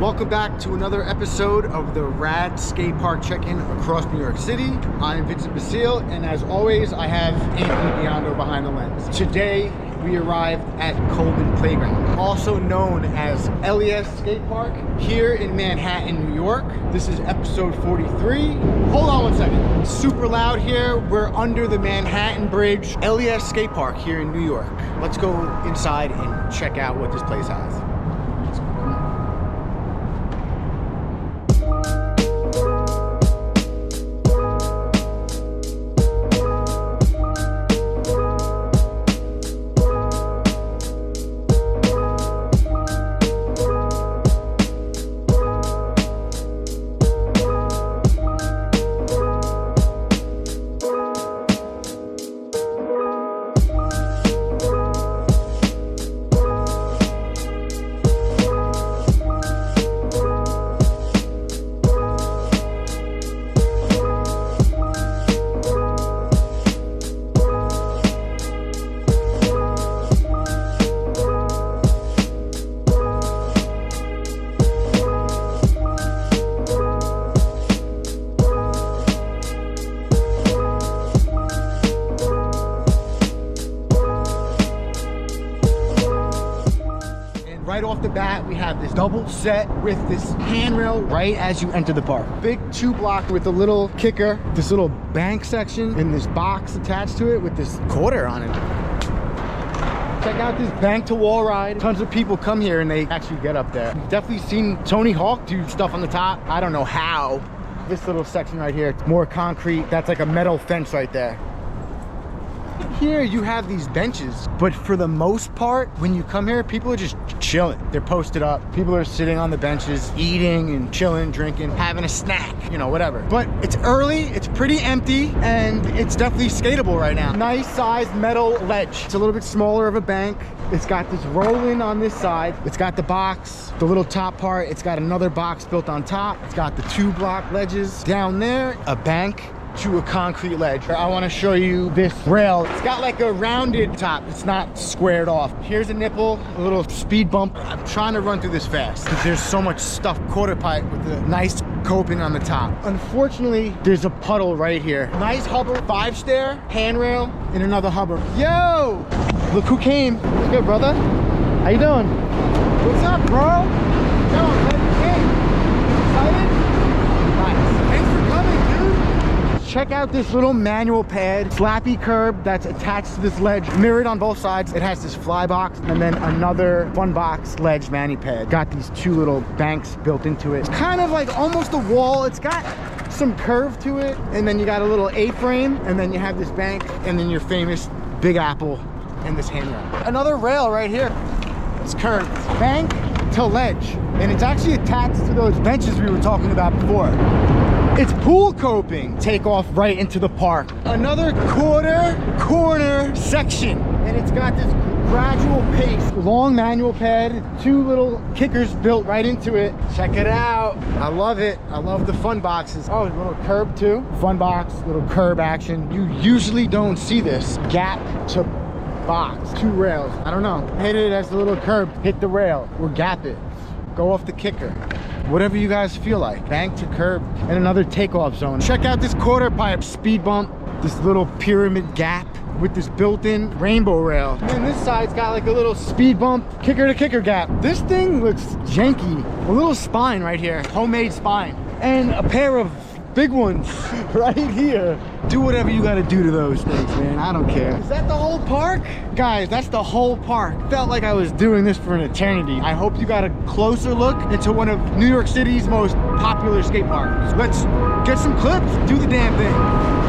Welcome back to another episode of the Rad Skatepark check-in across New York City. I'm Vincent Basile, and as always, I have Anthony Biondo behind the lens. Today, we arrived at Coleman Playground, also known as L.E.S. Skatepark, here in Manhattan, New York. This is episode 43. Hold on one second. Super loud here. We're under the Manhattan Bridge. L.E.S. Skatepark here in New York. Let's go inside and check out what this place has. Right off the bat, we have this double set with this handrail right as you enter the park. Big 2-block with a little kicker, this little bank section, and this box attached to it with this quarter on it. Check out this bank to wall ride. Tons of people come here and they actually get up there. You've definitely seen Tony Hawk do stuff on the top. I don't know how. This little section right here, it's more concrete. That's like a metal fence right there. Here you have these benches, but for the most part, when you come here, people are just chilling. They're posted up. People are sitting on the benches, eating and chilling, drinking, having a snack, you know, whatever. But it's early, it's pretty empty, and it's definitely skateable right now. Nice sized metal ledge. It's a little bit smaller of a bank. It's got this roll-in on this side. It's got the box, the little top part. It's got another box built on top. It's got the 2-block ledges. Down there, a bank to a concrete ledge. I want to show you this rail. It's got like a rounded top. It's not squared off. Here's a nipple, a little speed bump. I'm trying to run through this fast because there's so much stuffed quarter pipe with the nice coping on the top. Unfortunately, there's a puddle right here. Nice hover, 5-stair, handrail, and another hover. Yo! Look who came. What's good, brother? How you doing? What's up, bro? Yo, I'm glad you came. Excited? Nice. Thanks for coming, dude. Check out this little manual pad, slappy curb that's attached to this ledge, mirrored on both sides. It has this fly box and then another fun box ledge mani pad. Got these 2 little banks built into it. It's kind of like almost a wall. It's got some curve to it, and then you got a little A-frame, and then you have this bank, and then your famous Big Apple and this handrail. Another rail right here. It's curved. Bank to ledge, and it's actually attached to those benches we were talking about before. It's pool coping. Take off right into the park. Another corner section, and it's got this gradual pace. Long manual pad, 2 little kickers built right into it. Check it out. I love it. I love the fun boxes. Oh, a little curb too. Fun box, little curb action. You usually don't see this. Gap to box, 2 rails. I don't know. Hit it as a little curb. Hit the rail or gap it. Go off the kicker. Whatever you guys feel like. Bank to curb and another takeoff zone. Check out this quarter pipe speed bump, this little pyramid gap with this built-in rainbow rail. And this side's got like a little speed bump, kicker to kicker gap. This thing looks janky. A little spine right here, homemade spine. And a pair of big ones right here. Do whatever you gotta do to those things, man. I don't care. Is that the whole park? Guys, that's the whole park. Felt like I was doing this for an eternity. I hope you got a closer look into one of New York City's most popular skate parks. Let's get some clips, do the damn thing.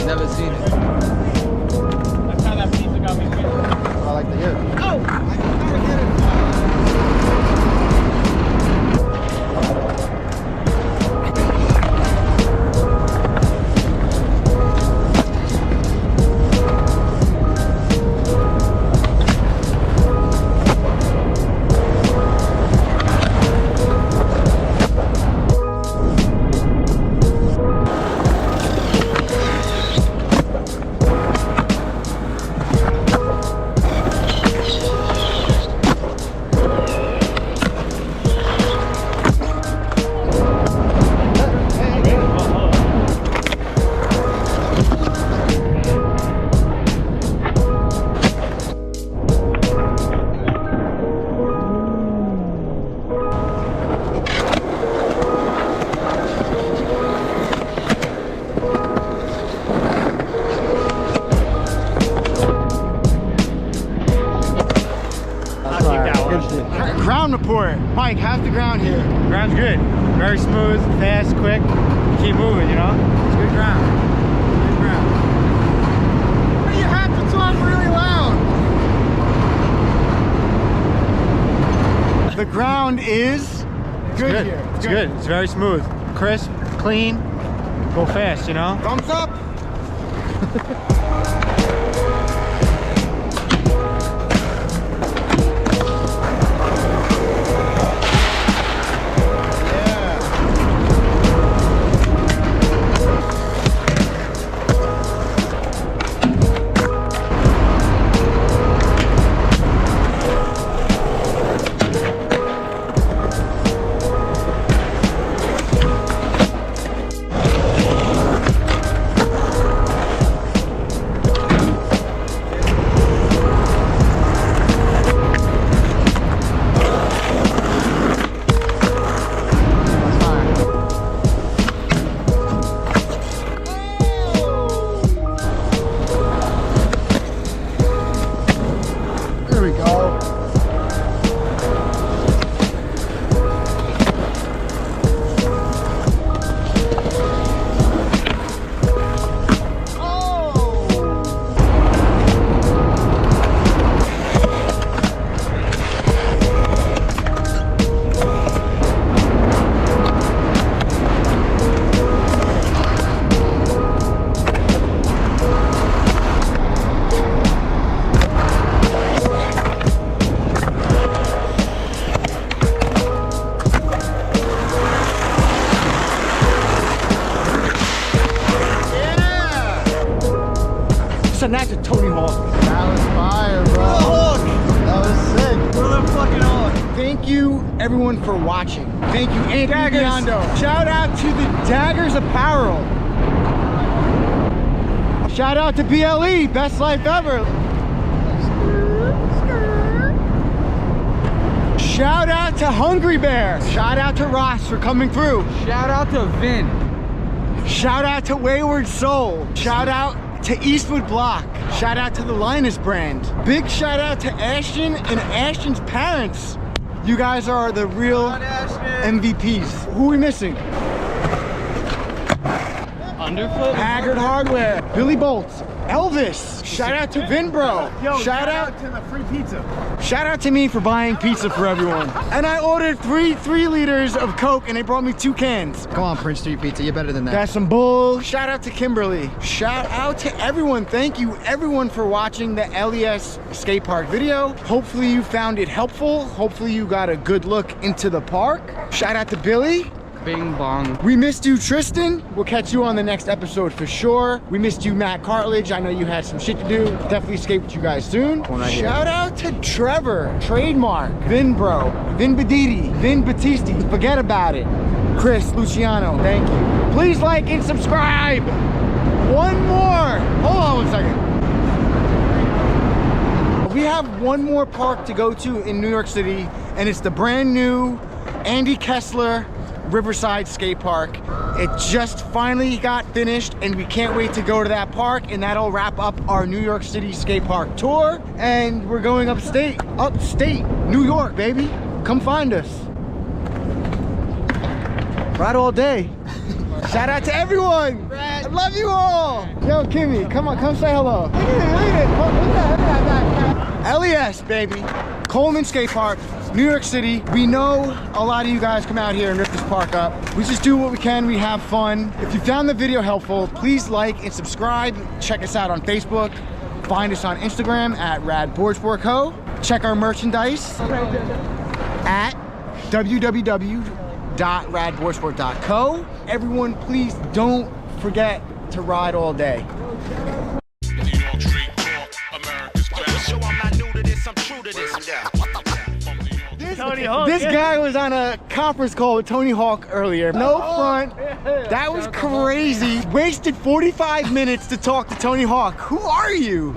Never seen it. That's how that pizza got me. I like to hear it. Oh! I gotta get it. Ground report. Mike, how's the ground here? Ground's good. Very smooth, fast, quick. Keep moving, you know? It's good ground. Good ground. But you have to talk really loud. The ground is good here. It's good. It's very smooth. Crisp, clean, go fast, you know? Thumbs up. Thank you everyone for watching. Thank you Anthony Biondo. Shout out to the Daggers Apparel. Shout out to BLE, best life ever. Shout out to Hungry Bear. Shout out to Ross for coming through. Shout out to Vin. Shout out to Wayward Soul. Shout out to Eastwood Block. Shout out to the Linus brand. Big shout out to Ashton and Ashton's parents. You guys are the real MVPs. Who are we missing? Underfoot. Haggard Hardware. Billy Bolts. Elvis. Shout out to Vinbro. Yo, shout out to the free pizza. Shout out to me for buying pizza for everyone. And I ordered 3 liters of Coke and they brought me 2 cans. Come on, Prince Street Pizza, you're better than that. That's some bull. Shout out to Kimberly. Shout out to everyone. Thank you everyone for watching the L.E.S. skate park video. Hopefully you found it helpful. Hopefully you got a good look into the park. Shout out to Billy. Bing bong. We missed you, Tristan. We'll catch you on the next episode for sure. We missed you, Matt Cartledge. I know you had some shit to do. Definitely skate with you guys soon. Shout out to Trevor, Trademark, Vin Bro, Vin Badidi, Vin Battisti. Forget about it. Chris, Luciano, thank you. Please like and subscribe. One more. Hold on 1 second. We have one more park to go to in New York City, and it's the brand new Andy Kessler Riverside Skate Park. It just finally got finished and we can't wait to go to that park, and that'll wrap up our New York City skate park tour. And we're going upstate, New York, baby. Come find us. Ride all day. Shout out to everyone. I love you all. Yo, Kimmy, come on, come say hello. Look at that. L.E.S, baby. Coleman Skate Park, New York City. We know a lot of you guys come out here and rip this park up. We just do what we can, we have fun. If you found the video helpful, please like and subscribe. Check us out on Facebook. Find us on Instagram at Rad Boardsport Co. Check our merchandise at www.radboardsport.co. Everyone, please don't forget to ride all day. This guy was on a conference call with Tony Hawk earlier. No front. That was crazy. Wasted 45 minutes to talk to Tony Hawk. Who are you?